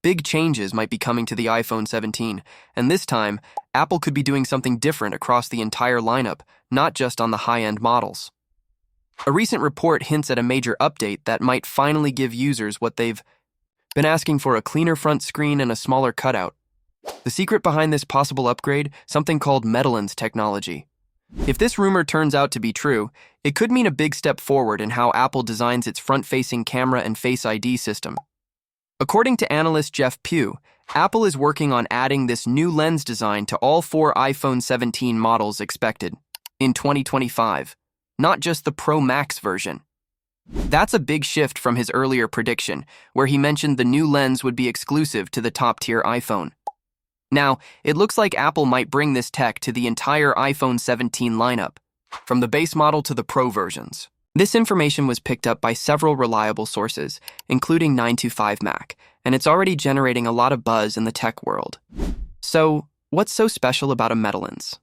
Big changes might be coming to the iPhone 17, and this time, Apple could be doing something different across the entire lineup, not just on the high-end models. A recent report hints at a major update that might finally give users what they've been asking for: a cleaner front screen and a smaller cutout. The secret behind this possible upgrade, something called metalens technology. If this rumor turns out to be true, it could mean a big step forward in how Apple designs its front-facing camera and Face ID system. According to analyst Jeff Pugh, Apple is working on adding this new lens design to all 4 iPhone 17 models expected in 2025, not just the Pro Max version. That's a big shift from his earlier prediction, where he mentioned the new lens would be exclusive to the top-tier iPhone. Now, it looks like Apple might bring this tech to the entire iPhone 17 lineup, from the base model to the Pro versions. This information was picked up by several reliable sources, including 9to5Mac, and it's already generating a lot of buzz in the tech world. So, what's so special about a metalens?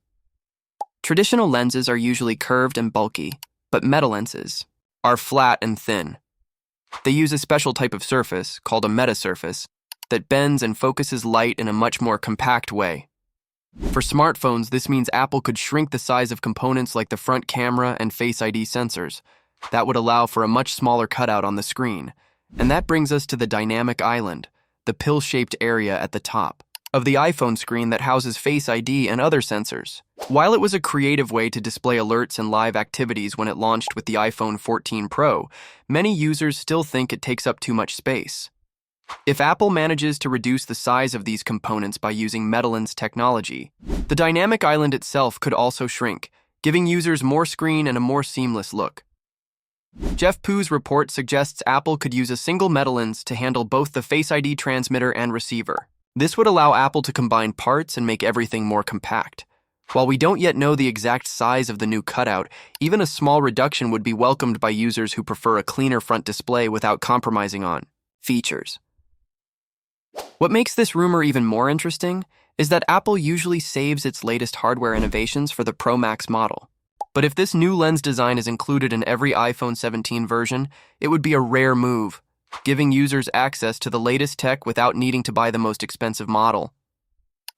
Traditional lenses are usually curved and bulky, but metalenses are flat and thin. They use a special type of surface, called a metasurface, that bends and focuses light in a much more compact way. For smartphones, this means Apple could shrink the size of components like the front camera and Face ID sensors. That would allow for a much smaller cutout on the screen. And that brings us to the dynamic island, the pill-shaped area at the top of the iPhone screen that houses Face ID and other sensors. While it was a creative way to display alerts and live activities when it launched with the iPhone 14 Pro, many users still think it takes up too much space. If Apple manages to reduce the size of these components by using metalens technology, the dynamic island itself could also shrink, giving users more screen and a more seamless look. Jeff Pugh's report suggests Apple could use a single metalens to handle both the Face ID transmitter and receiver. This would allow Apple to combine parts and make everything more compact. While we don't yet know the exact size of the new cutout, even a small reduction would be welcomed by users who prefer a cleaner front display without compromising on features. What makes this rumor even more interesting is that Apple usually saves its latest hardware innovations for the Pro Max model. But if this new lens design is included in every iPhone 17 version, it would be a rare move, giving users access to the latest tech without needing to buy the most expensive model.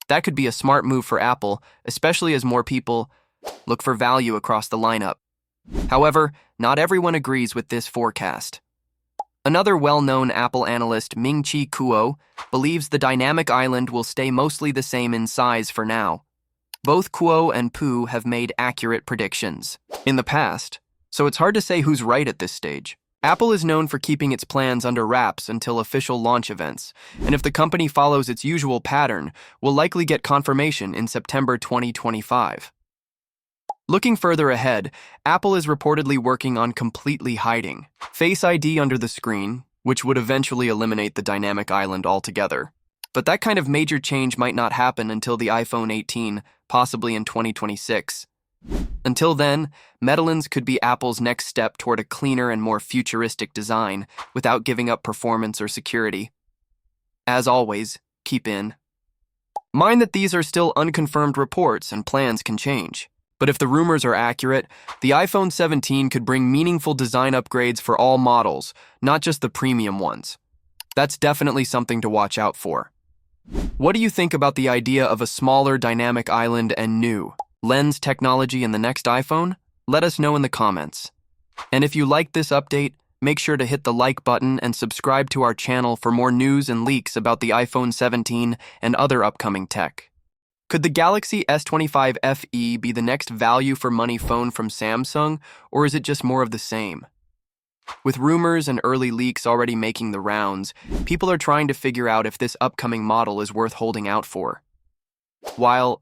That could be a smart move for Apple, especially as more people look for value across the lineup. However, not everyone agrees with this forecast. Another well-known Apple analyst, Ming-Chi Kuo, believes the dynamic island will stay mostly the same in size for now. Both Kuo and Pugh have made accurate predictions in the past, so it's hard to say who's right at this stage. Apple is known for keeping its plans under wraps until official launch events, and if the company follows its usual pattern, we'll likely get confirmation in September 2025. Looking further ahead, Apple is reportedly working on completely hiding Face ID under the screen, which would eventually eliminate the dynamic island altogether. But that kind of major change might not happen until the iPhone 18, possibly in 2026. Until then, metalens could be Apple's next step toward a cleaner and more futuristic design without giving up performance or security. As always, keep in mind that these are still unconfirmed reports and plans can change. But if the rumors are accurate, the iPhone 17 could bring meaningful design upgrades for all models, not just the premium ones. That's definitely something to watch out for. What do you think about the idea of a smaller dynamic island and new lens technology in the next iPhone? Let us know in the comments. And if you liked this update, make sure to hit the like button and subscribe to our channel for more news and leaks about the iPhone 17 and other upcoming tech. Could the Galaxy S25 FE be the next value-for-money phone from Samsung, or is it just more of the same? With rumors and early leaks already making the rounds, people are trying to figure out if this upcoming model is worth holding out for. While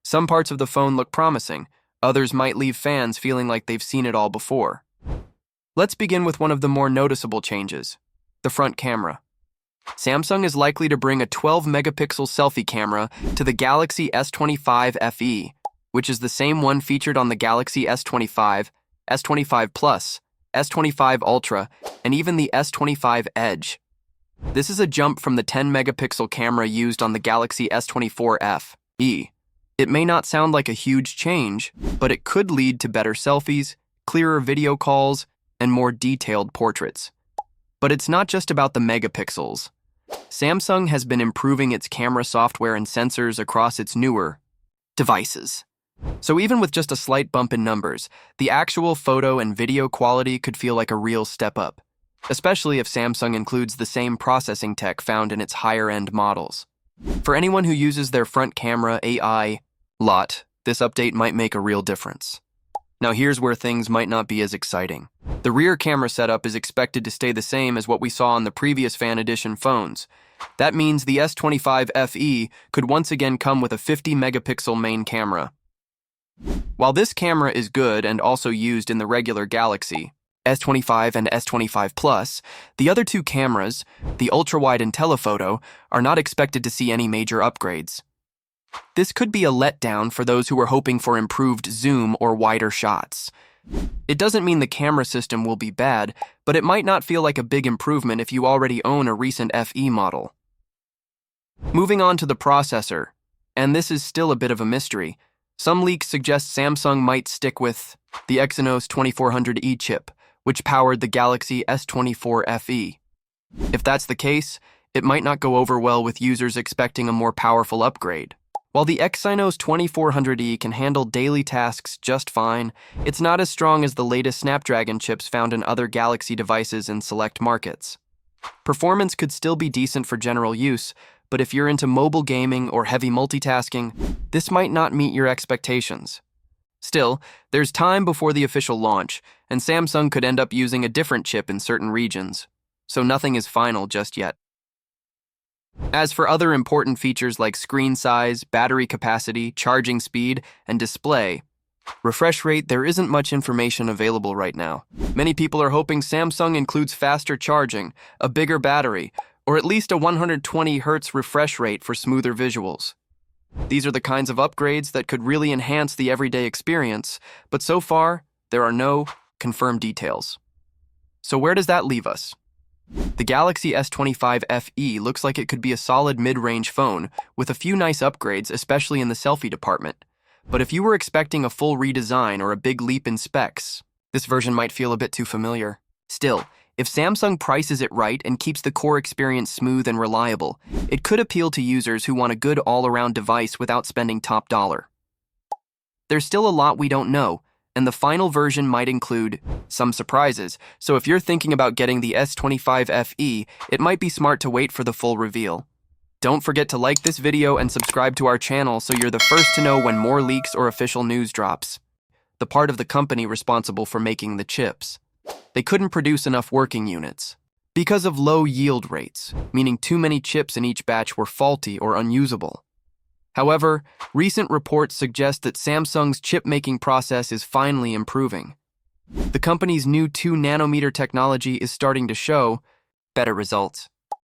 some parts of the phone look promising, others might leave fans feeling like they've seen it all before. Let's begin with one of the more noticeable changes: the front camera. Samsung is likely to bring a 12-megapixel selfie camera to the Galaxy S25 FE, which is the same one featured on the Galaxy S25, S25 Plus, S25 Ultra, and even the S25 Edge. This is a jump from the 10-megapixel camera used on the Galaxy S24 FE. It may not sound like a huge change, but it could lead to better selfies, clearer video calls, and more detailed portraits. But it's not just about the megapixels. Samsung has been improving its camera software and sensors across its newer devices. So even with just a slight bump in numbers, the actual photo and video quality could feel like a real step up, especially if Samsung includes the same processing tech found in its higher-end models. For anyone who uses their front camera AI lot, this update might make a real difference. Now here's where things might not be as exciting. The rear camera setup is expected to stay the same as what we saw on the previous Fan Edition phones. That means the S25 FE could once again come with a 50-megapixel main camera. While this camera is good and also used in the regular Galaxy S25 and S25 Plus, the other two cameras, the ultra-wide and telephoto, are not expected to see any major upgrades. This could be a letdown for those who are hoping for improved zoom or wider shots. It doesn't mean the camera system will be bad, but it might not feel like a big improvement if you already own a recent FE model. Moving on to the processor, and this is still a bit of a mystery. Some leaks suggest Samsung might stick with the Exynos 2400E chip, which powered the Galaxy S24 FE. If that's the case, it might not go over well with users expecting a more powerful upgrade. While the Exynos 2400E can handle daily tasks just fine, it's not as strong as the latest Snapdragon chips found in other Galaxy devices in select markets. Performance could still be decent for general use, but if you're into mobile gaming or heavy multitasking, this might not meet your expectations. Still, there's time before the official launch, and Samsung could end up using a different chip in certain regions, so nothing is final just yet. As for other important features like screen size, battery capacity, charging speed, and display refresh rate, there isn't much information available right now. Many people are hoping Samsung includes faster charging, a bigger battery, or at least a 120 Hz refresh rate for smoother visuals. These are the kinds of upgrades that could really enhance the everyday experience, but so far, there are no confirmed details. So where does that leave us? The Galaxy S25 FE looks like it could be a solid mid-range phone with a few nice upgrades, especially in the selfie department. But if you were expecting a full redesign or a big leap in specs, this version might feel a bit too familiar. Still, if Samsung prices it right and keeps the core experience smooth and reliable, it could appeal to users who want a good all-around device without spending top dollar. There's still a lot we don't know, and the final version might include some surprises, so if you're thinking about getting the S25 FE, it might be smart to wait for the full reveal. Don't forget to like this video and subscribe to our channel so you're the first to know when more leaks or official news drops. The part of the company responsible for making the chips. They couldn't produce enough working units because of low yield rates, meaning too many chips in each batch were faulty or unusable. However, recent reports suggest that Samsung's chip-making process is finally improving. The company's new 2-nanometer technology is starting to show better results.